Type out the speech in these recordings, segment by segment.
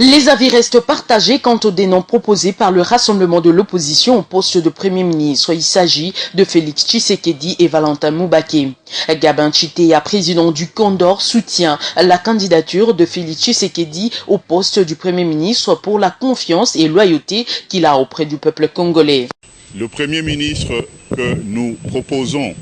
Les avis restent partagés quant au dénom proposé par le rassemblement de l'opposition au poste de Premier ministre. Il s'agit de Félix Tshisekedi et Valentin Moubaké. Gabin Chitea, président du Condor, soutient la candidature de Félix Tshisekedi au poste du Premier ministre pour la confiance et loyauté qu'il a auprès du peuple congolais. Le Premier ministre que nous proposons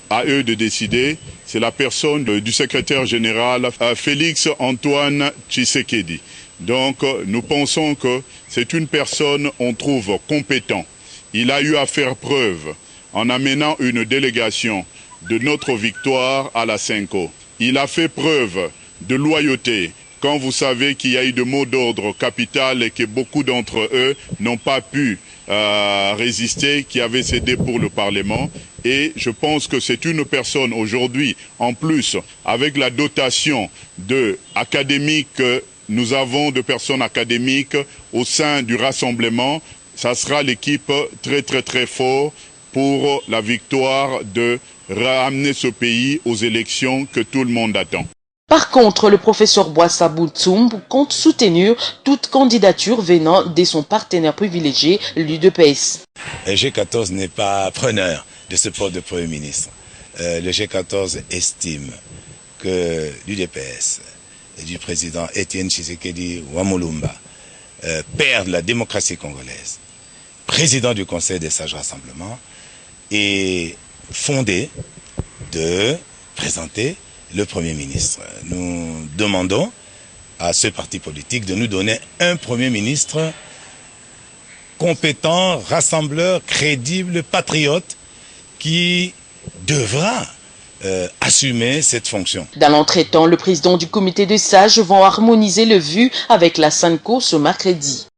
à eux de décider, c'est la personne du secrétaire général Félix Antoine Tshisekedi. Donc nous pensons que c'est une personne, on trouve, compétent. Il a eu à faire preuve en amenant une délégation de notre victoire à la Senko. Il a fait preuve de loyauté. Quand vous savez qu'il y a eu de mots d'ordre capital et que beaucoup d'entre eux n'ont pas pu résister, qui avaient cédé pour le Parlement. Et je pense que c'est une personne aujourd'hui, en plus, avec la dotation académique, nous avons de personnes académiques au sein du rassemblement. Ça sera l'équipe très fort pour la victoire de ramener ce pays aux élections que tout le monde attend. Par contre, le professeur Boissa Boutsoum compte soutenir toute candidature venant de son partenaire privilégié, l'UDPS. Le G14 n'est pas preneur de ce poste de Premier ministre. Le G14 estime que l'UDPS et du président Étienne Tshisekedi Wamulumba, père de la démocratie congolaise, président du Conseil des sages rassemblements, est fondé de présenter le Premier ministre. Nous demandons à ce parti politique de nous donner un Premier ministre compétent, rassembleur, crédible, patriote, qui devra assumer cette fonction. Dans l'entretemps, le président du comité des sages va harmoniser le vu avec la Senko ce mercredi.